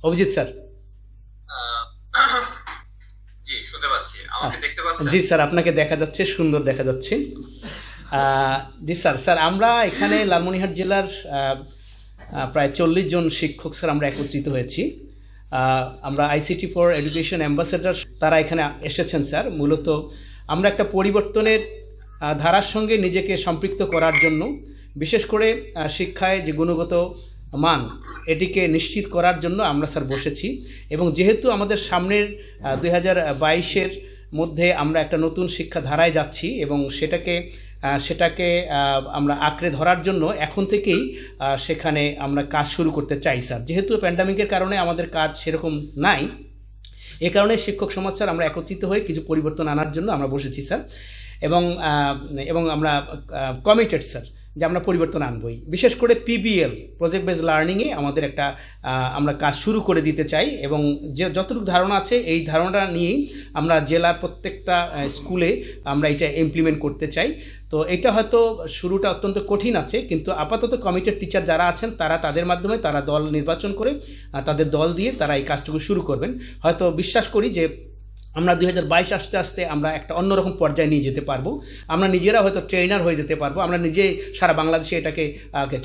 Abhijit sir. জি, শুনতে পাচ্ছি। আমাকে দেখতে পাচ্ছেন? জি স্যার, আপনাকে দেখা যাচ্ছে, সুন্দর দেখা যাচ্ছে। জি স্যার, স্যার আমরা এখানে লালমনিরহাট জেলার প্রায় 40 জন শিক্ষক স্যার আমরা একত্রিত হয়েছি। আমরা আইসিটি ফর এডুকেশন অ্যাম্বাসেডর তারা এখানে এসেছেন স্যার। মূলত আমরা একটা পরিবর্তনের ধারার সঙ্গে নিজেকে সম্পৃক্ত করার জন্য, বিশেষ করে শিক্ষায় যে গুণগত মান এটিকে নিশ্চিত করার জন্য আমরা স্যার বসেছি। এবং যেহেতু আমাদের সামনের 2022-এর মধ্যে আমরা একটা নতুন শিক্ষা ধারায় যাচ্ছি এবং সেটাকে আমরা আঁকড়ে ধরার জন্য এখন থেকেই সেখানে আমরা কাজ শুরু করতে চাই স্যার। যেহেতু প্যান্ডামিকের কারণে আমাদের কাজ সেরকম নাই, এ কারণে শিক্ষক সমাজ স্যার আমরা একত্রিত হয়ে কিছু পরিবর্তন আনার জন্য আমরা বসেছি স্যার। এবং আমরা কমিটেড স্যার যে আমরা পরিবর্তন আনবই। বিশেষ করে পিবিএল, প্রজেক্ট বেসড লার্নিংয়ে আমাদের একটা আমরা কাজ শুরু করে দিতে চাই এবং যে যতটুকু ধারণা আছে এই ধারণাটা নিয়েই আমরা জেলার প্রত্যেকটা স্কুলে আমরা এটা ইমপ্লিমেন্ট করতে চাই। তো এটা হয়তো শুরুটা অত্যন্ত কঠিন আছে, কিন্তু আপাতত কমিটেড টিচার যারা আছেন তারা তাদের মাধ্যমে তারা দল নির্বাচন করে তাদের দল দিয়ে তারা এই কাজটুকু শুরু করবেন। হয়তো বিশ্বাস করি যে আমরা 2022 আস্তে আস্তে আমরা একটা অন্যরকম পর্যায়ে নিয়ে যেতে পারবো। আমরা নিজেরা হয়তো ট্রেনার হয়ে যেতে পারবো। আমরা নিজেই সারা বাংলাদেশে এটাকে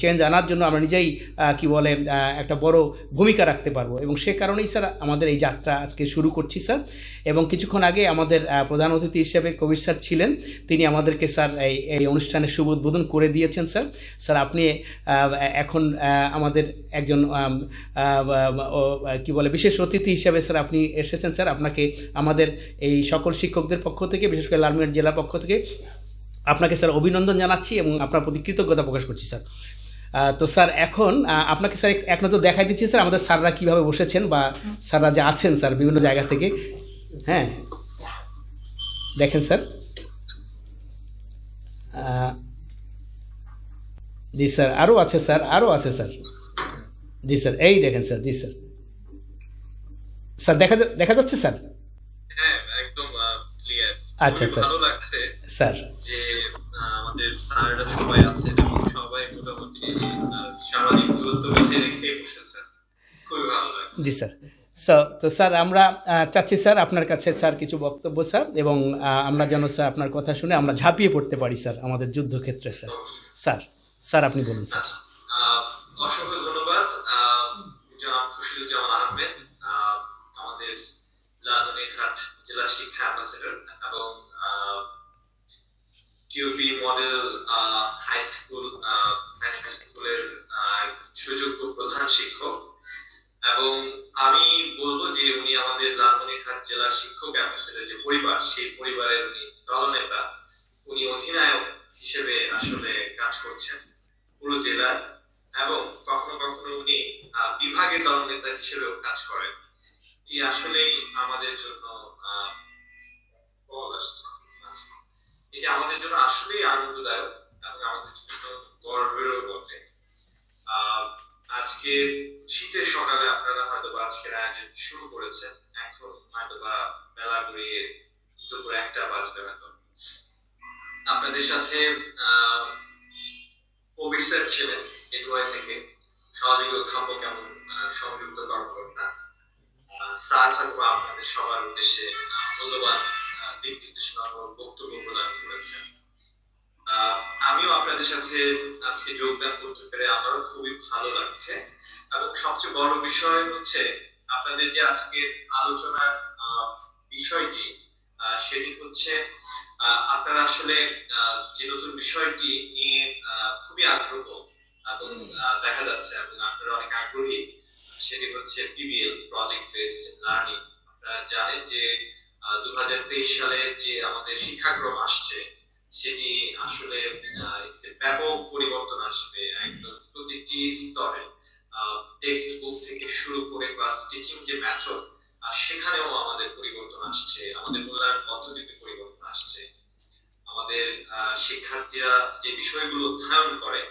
চেঞ্জ আনার জন্য আমরা নিজেই একটা বড় ভূমিকা রাখতে পারবো। এবং সে কারণেই স্যার আমাদের এই যাত্রা আজকে শুরু করছি স্যার। এবং কিছুক্ষণ আগে আমাদের প্রধান অতিথি হিসেবে কবির স্যার ছিলেন, তিনি আমাদেরকে স্যার এই অনুষ্ঠানের শুভ উদ্বোধন করে দিয়েছেন স্যার। স্যার আপনি এখন আমাদের একজন বিশেষ অতিথি হিসেবে স্যার আপনি এসেছেন স্যার। আপনাকে আমাদের এই সকল শিক্ষকদের পক্ষ থেকে, বিশেষ করে লালমনিরহাট জেলার পক্ষ থেকে আপনাকে স্যার অভিনন্দন জানাচ্ছি এবং আপনার প্রতি কৃতজ্ঞতা প্রকাশ করছি স্যার। তো স্যার এখন আপনাকে স্যার এক নজর দেখাই দিচ্ছি স্যার আমাদের স্যাররা কীভাবে বসেছেন বা স্যাররা যে আছেন স্যার বিভিন্ন জায়গা থেকে। হ্যাঁ, দেখেন স্যার। জি স্যার, আরও আছে স্যার, আরও আছে স্যার। জি স্যার, এই দেখেন স্যার। জি স্যার, স্যার দেখা যাচ্ছে স্যার? হ্যাঁ, একদম ক্লিয়ার। আচ্ছা স্যার। ভালো লাগছে স্যার যে আমাদের স্যাররা সবাই আছেন এবং সবাই মোটামুটি সামাজিক দূরত্ব বজায় রেখে বসেছেন। খুবই ভালো লাগছে। জি স্যার। তো স্যার আমরা চাচ্ছি স্যার আপনার কাছে স্যার কিছু বক্তব্য স্যার, এবং আমরা যেন স্যার আপনার কথা শুনে আমরা ঝাঁপিয়ে পড়তে পারি স্যার আমাদের যুদ্ধক্ষেত্রে স্যার। স্যার আপনি বলুন স্যার। অসংখ্য ধন্যবাদ জনাব খুশিদুজ্জামান আহমেদ, আমাদের লালমনিরহাট জেলা শিক্ষা অ্যাম্বাসেডর এবং টিওপি মডেল হাই স্কুলের সুযোগ্য প্রধান শিক্ষক। এবং আমি বলবো যে উনি আমাদের লালমনিরহাট জেলা শিক্ষক অ্যাম্বাসেডর যে পরিবার, সেই পরিবারের উনি দলনেতা, উনি অধিনায়ক হিসেবে আসলে কাজ করছেন পুরো জেলার, এবং কখনো কখনো উনি বিভাগের দলনেতা হিসেবেও কাজ করেন। এটি আসলেই আমাদের জন্য আসলেই আনন্দদায়ক এবং আমাদের জন্য গর্বেরও বটে। আজকে শীতের সকালে আপনারা হয়তো আজকের আয়োজন শুরু করেছেন, এখন হয়তো বা বেলা গড়িয়ে দুপুর 1টা বাজবে হয়তো। আপনাদের সাথে কবির স্যার ছিলেন এডুআই থেকে, সহযোগী অধ্যাপক কেমন সংযুক্ত কর্মকর্তা। স্যার হয়তো আপনাদের সবার উদ্দেশ্যে মূল্যবান দিক নির্দেশনামূলক বক্তব্য প্রদান করেছেন। আমিও আপনাদের সাথে আজকে যোগদান করতে পেরে আমারও খুবই ভালো লাগছে। এবং সবচেয়ে বড় বিষয় হচ্ছে আপনাদের যে আজকে আলোচনার বিষয়টি, সেটি হচ্ছে আপনারা আসলে যে নতুন বিষয়টি নিয়ে খুবই আগ্রহ এবং দেখা যাচ্ছে এবং আপনারা অনেক আগ্রহী, সেটি হচ্ছে পিবিএল, প্রজেক্ট বেসড লার্নিং। আপনারা জানেন যে 2023 সালে যে আমাদের শিক্ষাক্রম আসছে, সেটি আসলে ব্যাপক পরিবর্তন আসবে একদম প্রতিটি স্তরে। টেক্সট বুক থেকে শুরু করে ক্লাস টিচিং যে মেথড, সেখানেও আমাদের পরিবর্তন আসছে, আমাদের মূল্যায়ন পদ্ধতিতে পরিবর্তন আসছে। আমাদের শিক্ষার্থীরা যে বিষয়গুলো অধ্যয়ন করে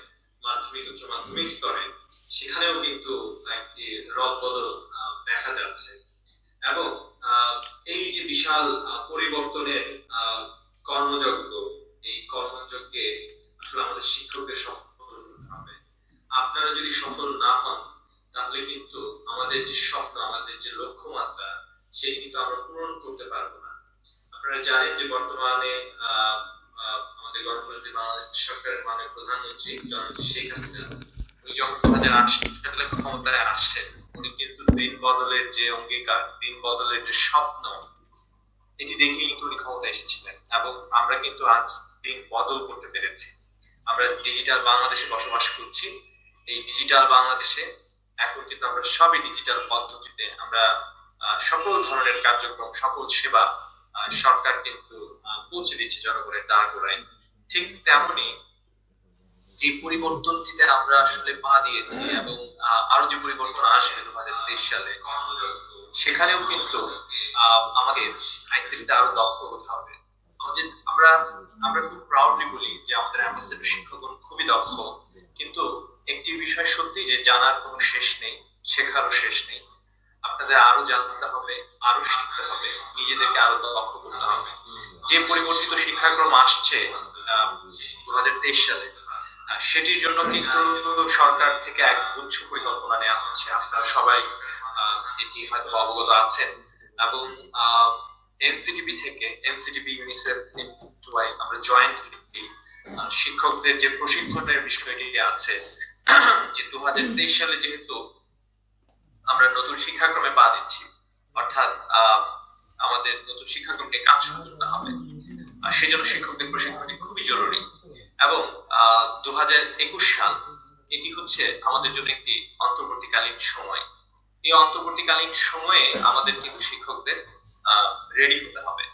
মাধ্যমিক উচ্চ মাধ্যমিক স্তরে, সেখানেও কিন্তু একটি রদবদল দেখা যাচ্ছে। এবং এই যে বিশাল পরিবর্তনের কর্মযজ্ঞ, এই কর্মযজ্ঞে আসলে আমাদের শিক্ষকদের সফল হতে হবে। আপনারা যদি সফল না হন, তাহলে কিন্তু আমাদের যে স্বপ্ন, আমাদের যে লক্ষ্যমাত্রা, সেটি কিন্তু আমরা পূরণ করতে পারবো না। আপনারা জানেন যে বর্তমানে আমাদের গণতন্ত্রী বাংলাদেশ সরকারের মাননীয় প্রধানমন্ত্রী জননেত্রী শেখ হাসিনা, উনি যখন 2008 সালে ক্ষমতায় আসছেন, উনি কিন্তু দিন বদলের যে অঙ্গীকার, দিন বদলের যে স্বপ্ন, এটি দেখেই কিন্তু উনি ক্ষমতায় এসেছিলেন। এবং আমরা কিন্তু আজ দিন বদল করতে পেরেছি। আমরা ডিজিটাল বাংলাদেশে বসবাস করছি। এই ডিজিটাল বাংলাদেশে এখন কিন্তু আমরা সবই ডিজিটাল পদ্ধতিতে আমরা সকল ধরনের কার্যক্রম, সকল সেবা সরকার কিন্তু পৌঁছে দিচ্ছে জনগণের দ্বারগোড়ায়। ঠিক তেমনি যে পরিবর্তনটিতে আমরা আসলে পা দিয়েছি এবং আরো যে পরিবর্তন আসবে 2023 সালে, সেখানেও কিন্তু আমাদের আইসিটিতে আরো দক্ষ হতে হবে। আমরা আমরা খুব প্রাউডলি বলি যে আমাদের অ্যাম্বাসেডর শিক্ষকগণ খুবই দক্ষ, কিন্তু একটি বিষয় সত্যি যে জানার কোনো শেষ নেই, শেখারও শেষ নেই। আপনাদের আরো জানতে হবে, আরো শিখতে হবে, নিজেদেরকে আরো দক্ষ করতে হবে। যে পরিবর্তিত শিক্ষাক্রম আসছে 2023 সালে, সেটির জন্য কিন্তু সরকার থেকে এক গুচ্ছ পরিকল্পনা নেওয়া হচ্ছে। আপনারা সবাই এটি হয়তো অবগত আছেন। এবং এনসিটিবি থেকে, এনসিটিবি, ইউনিসেফ, আমরা জয়েন্টলি শিক্ষকদের যে প্রশিক্ষণের বিষয়টি আছে, যে 2023 সালে যেহেতু আমরা নতুন শিক্ষাক্রমে পা দিচ্ছি, অর্থাৎ আমাদের নতুন শিক্ষাক্রমকে কাজ শুরু করতে হবে, সেজন্য শিক্ষকদের প্রশিক্ষণটি খুবই জরুরি। এবং 2021 সাল এটি হচ্ছে আমাদের জন্য একটি অন্তর্বর্তীকালীন সময়। এই অন্তর্বর্তীকালীন সময়ে আমাদের কিন্তু শিক্ষকদের রেডি হতে হবে।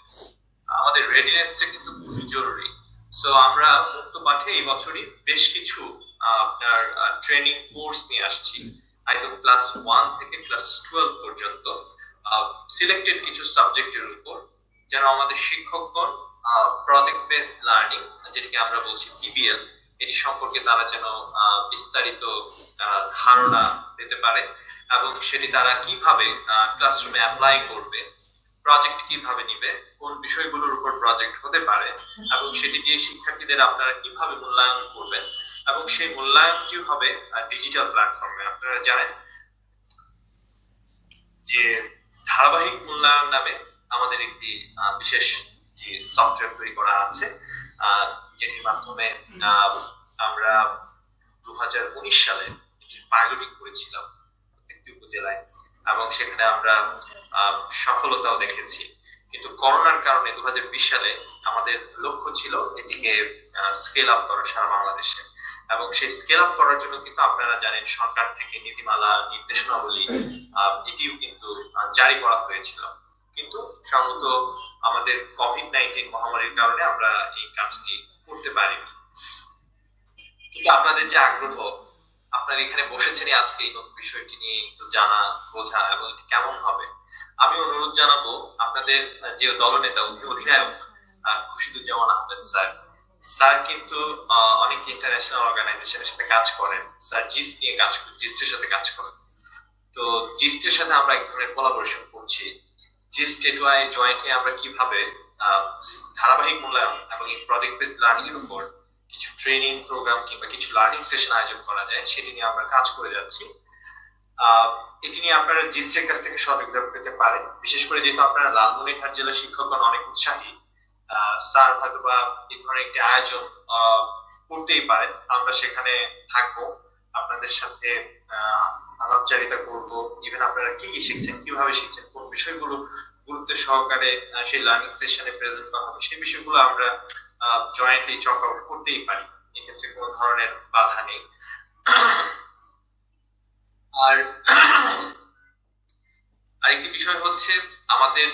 আমাদের রেডিনেসটা কিন্তু খুবই জরুরি। সো আমরা মুক্ত পাঠে এই বছরই বেশ কিছু আপনার ট্রেনিং কোর্স নিয়ে আসছি, একদম ক্লাস 1 থেকে ক্লাস 12 পর্যন্ত সিলেক্টেড কিছু সাবজেক্টের উপর, যেন আমাদের শিক্ষকগণ প্রজেক্ট বেসড লার্নিং, যেটাকে আমরা বলছি PBL, এটি সম্পর্কে তারা যেন বিস্তারিত ধারণা পেতে পারে এবং সেটি তারা কিভাবে ক্লাসরুমে অ্যাপ্লাই করবে, প্রজেক্ট কিভাবে নিবে, কোন বিষয়গুলোর উপর প্রজেক্ট হতে পারে, এবং সেটি দিয়ে শিক্ষার্থীদের আপনারা কিভাবে মূল্যায়ন করবেন, এবং সেই মূল্যায়নটি হবে ডিজিটাল প্ল্যাটফর্মে। আপনারা জানেন যে ধারাবাহিক মূল্যায়ন নামে আমাদের একটি বিশেষ যে সফটওয়্যার তৈরি করা আছে, যেটির মাধ্যমে আমরা 2019 সালে একটি পাইলটিং করেছিলাম প্রত্যেকটি উপজেলায়, এবং সেখানে আমরা সফলতাও দেখেছি। কিন্তু করোনার কারণে 2020 সালে আমাদের লক্ষ্য ছিল এটিকে স্কেল আপ করা সারা বাংলাদেশে, এবং সেই স্কেল আপ করার জন্য কিন্তু আপনারা জানেন সরকার থেকে নীতিমালা, নির্দেশনাবলী এটিও কিন্তু জারি করা হয়েছিল। কিন্তু সম্ভবত আমাদের কোভিড-19 মহামারীর কারণে আমরা এই কাজটি করতে পারিনি। কিন্তু আপনাদের যে আগ্রহ, আপনারা এখানে বসেছেন আজকে এই বিষয়টি নিয়ে একটু জানা, বোঝা এবং এটি কেমন হবে, আমি অনুরোধ জানাবো আপনাদের যে দলনেতা, অধিনায়ক খুশিদুজ্জামান আহমেদ স্যার কিন্তু অনেক ইন্টারন্যাশনাল অর্গানাইজেশনের সাথে কাজ করেন। স্যার জিস্ট নিয়ে কাজ করেন, জিস্টের সাথে কাজ করেন। তো জিস্টের সাথে আমরা এক ধরনের কোলাবোরেশন করছি। জিস্ট এটুআই জয়েন্টলি আমরা কিভাবে ধারাবাহিক মূল্যায়ন এবং এই প্রজেক্ট বেসড লার্নিং এর উপর কিছু ট্রেনিং প্রোগ্রাম কিংবা কিছু লার্নিং সেশন আয়োজন করা যায়, সেটি নিয়ে আমরা কাজ করে যাচ্ছি। এটি নিয়ে আপনারা জিস্টের কাছ থেকে সহযোগিতা পেতে পারেন, বিশেষ করে যেহেতু আপনারা লালমনিরহাট জেলার শিক্ষকগণ অনেক উৎসাহী। স্যার হয়তোবা এই ধরনের একটি আয়োজন করতেই পারেন, আমরা সেখানে থাকবো, আপনাদের সাথে আলাপচারিতা করবো। ইভেন আপনারা কি কি শিখছেন, কিভাবে শিখছেন, কোন বিষয়গুলো গুরুত্ব সহকারে সেই লার্নিং সেশনে প্রেজেন্ট করা হবে, সেই বিষয়গুলো আমরা জয়েন্টলি চক আউট করতেই পারি, এক্ষেত্রে কোনো ধরনের বাধা নেই। আর আরেকটি বিষয় হচ্ছে আমাদের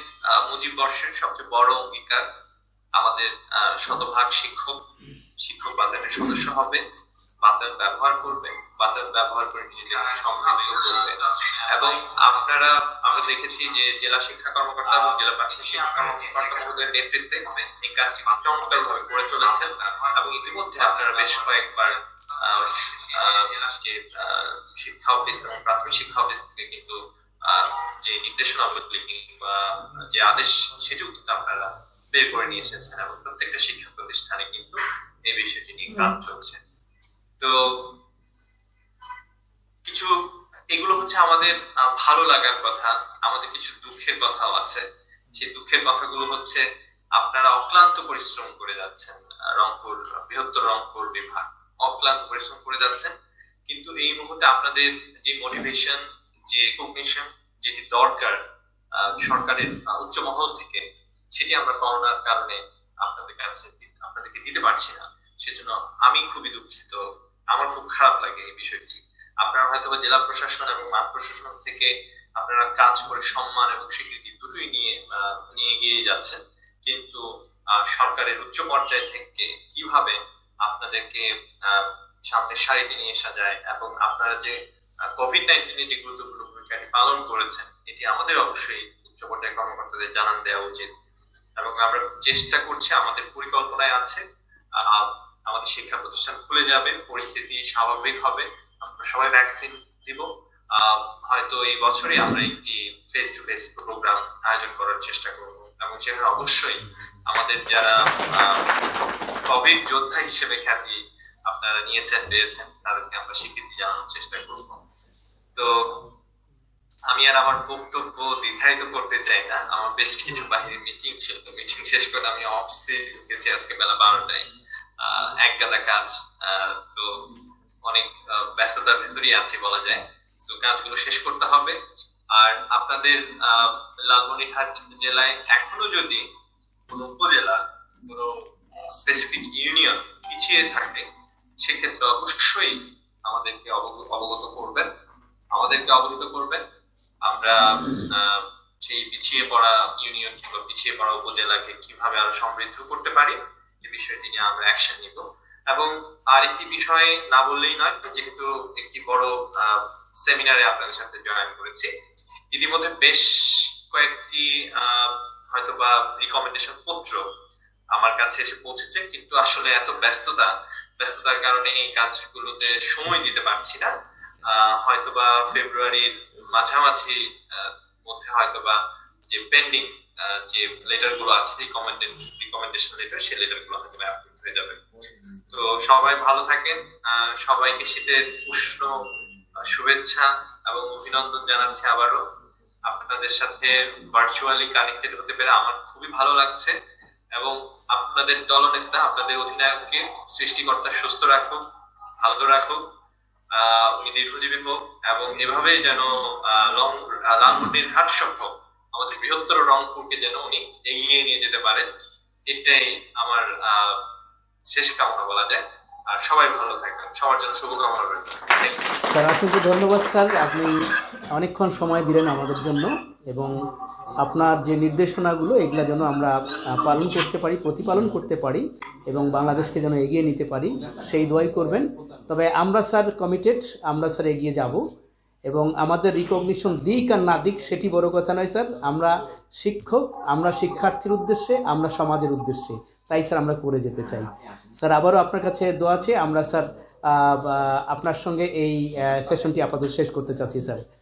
মুজিব বর্ষের সবচেয়ে বড় অঙ্গীকার, আমাদের শতভাগ শিক্ষক বাতায়নের সদস্য হবে, বাতায়ন ব্যবহার করবে, বাতায়ন ব্যবহার করে নিজেকে সমৃদ্ধ করবে। এবং আমরা দেখেছি যে জেলা শিক্ষা কর্মকর্তা এবং জেলা প্রাথমিক শিক্ষা কর্মকর্তাদের নেতৃত্বে এই কাজটি চমৎকার ভাবে করে চলেছেন, এবং ইতিমধ্যে আপনারা বেশ কয়েকবার যে শিক্ষা অফিস এবং প্রাথমিক শিক্ষা অফিস থেকে কিন্তু যে নির্দেশনাবলী কিংবা যে আদেশ, সেটিও কিন্তু আপনারা বের করে নিয়ে এসেছেন, এবং প্রত্যেকটা শিক্ষা প্রতিষ্ঠানে কিন্তু এই বিষয়টি নিয়ে কাজ চলছে। তো কিছু এগুলো হচ্ছে আমাদের ভালো লাগার কথা, আমাদের কিছু দুঃখের কথাও আছে। সেই দুঃখের কথাগুলো হচ্ছে আপনারা অক্লান্ত পরিশ্রম করে যাচ্ছেন, রংপুর বৃহত্তর রংপুর বিভাগ অক্লান্ত পরিশ্রম করে যাচ্ছেন, কিন্তু এই মুহূর্তে আপনাদের যে মোটিভেশন, যে রিকগনিশন যেটি দরকার সরকারের উচ্চ মহল থেকে, সেটি আমরা করোনার কারণে আপনাদেরকে দিতে পারছি না। সেজন্য আমি খুবই দুঃখিত, আমার খুব খারাপ লাগে এই বিষয়টি। আপনারা হয়তো জেলা প্রশাসন এবং মাঠ প্রশাসন থেকে আপনারা কাজ করে সম্মান এবং স্বীকৃতি দুটোই নিয়ে এগিয়ে যাচ্ছেন, কিন্তু সরকারের উচ্চ পর্যায় থেকে কিভাবে আপনাদেরকে সামনের সারিতে নিয়ে আসা যায় এবং আপনারা যে কোভিড-19 এর যে গুরুত্বপূর্ণ ভূমিকাটি পালন করেছেন, এটি আমাদের অবশ্যই উচ্চ পর্যায়ের কর্মকর্তাদের জানান দেওয়া উচিত। এবং আমরা চেষ্টা করছি, আমাদের পরিকল্পনায় আছে আমাদের শিক্ষা প্রতিষ্ঠান খুলে যাবে, পরিস্থিতি স্বাভাবিক হবে, আমরা সবাই ভ্যাকসিন দিব। হয়তো এই বছরই আমরা একটি ফেস টু ফেস প্রোগ্রাম আয়োজন করার চেষ্টা করব, এবং সেখানে অবশ্যই আমাদের যারা কোভিড যোদ্ধা হিসেবে খ্যাতি আপনারা পেয়েছেন তাদেরকে আমরা স্বীকৃতি জানানোর চেষ্টা করব। তো আমি আর আমার বক্তব্য দীর্ঘায়িত করতে চাই না, আমার বেশ কিছু বাহিরে মিটিং ছিল, মিটিং শেষ করে আমি অফিসে ঢুকেছি আজকে বেলা 12টায়, এক গাদা কাজ, তো অনেক ব্যস্ততার ভেতরেই আছি বলা যায়। তো কাজগুলো শেষ করতে হবে। আর আপনাদের লালমনিরহাট জেলায় এখনো যদি কোনো উপজেলা, কোনো স্পেসিফিক ইউনিয়ন পিছিয়ে থাকে, সেক্ষেত্রে অবশ্যই আমাদেরকে অবগত করবেন, আমাদেরকে অবহিত করবেন। আমরা সেই পিছিয়ে পড়া ইউনিয়ন কিংবা পিছিয়ে পড়া উপজেলাকে কিভাবে আরো সমৃদ্ধ করতে পারি, এই বিষয়টি নিয়ে আমরা অ্যাকশন নিব। এবং আরেকটি বিষয় না বললেই নয়, যেহেতু একটি বড় সেমিনারে আপনাদের সাথে জয়েন করেছি, ইতিমধ্যে বেশ কয়েকটি হয়তোবা রিকমেন্ডেশন পত্র আমার কাছে এসে পৌঁছেছে, কিন্তু আসলে এত ব্যস্ততার কারণে এই কাজগুলোতে সময় দিতে পারছি না। হয়তোবা ফেব্রুয়ারির মাঝামাঝি মধ্যে হয়তোবা যে পেন্ডিং যে লেটার গুলো আছে, রিকমেন্ডেশন লেটার, সেই লেটার গুলো হয়তো অ্যাপ্রুভ হয়ে যাবে। তো সবাই ভালো থাকেন, সবাইকে শীতের উষ্ণ শুভেচ্ছা এবং অভিনন্দন জানাচ্ছি। আবারও আপনাদের সাথে ভার্চুয়ালি কানেক্টেড হতে পেরে আমার খুবই ভালো লাগছে, এবং আপনাদের দলনেতা, আপনাদের অধিনায়ককে সৃষ্টিকর্তা সুস্থ রাখুক, ভালো রাখুক, উনি দীর্ঘজীবী হোক, এবং এভাবেই যেন লালমনিরহাট সহ আমাদের বৃহত্তর রংপুরকে যেন উনি এগিয়ে নিয়ে যেতে পারেন, এটাই আমার শেষ কামনা বলা যায়। আর সবাই ভালো থাকবেন, সবার জন্য শুভকামনা রইল। স্যার অসংখ্য ধন্যবাদ স্যার, আপনি অনেকক্ষণ সময় দিলেন আমাদের জন্য, এবং আপনার যে নির্দেশনাগুলো এগুলো যেন আমরা পালন করতে পারি, প্রতিপালন করতে পারি, এবং বাংলাদেশকে যেন এগিয়ে নিতে পারি, সেই দোয়াই করবেন। তবে আমরা স্যার কমিটেড, আমরা স্যার এগিয়ে যাব, এবং আমাদের রিকগনিশন দিক আর না দিক সেটি বড় কথা নয় স্যার। আমরা শিক্ষক, আমরা শিক্ষার্থীর উদ্দেশ্যে, আমরা সমাজের উদ্দেশ্যে, তাই স্যার আমরা করে যেতে চাই। স্যার আবারও আপনার কাছে দোয়া আছে, আমরা স্যার আপনার সঙ্গে এই সেশনটি আপাতত শেষ করতে চাচ্ছি স্যার।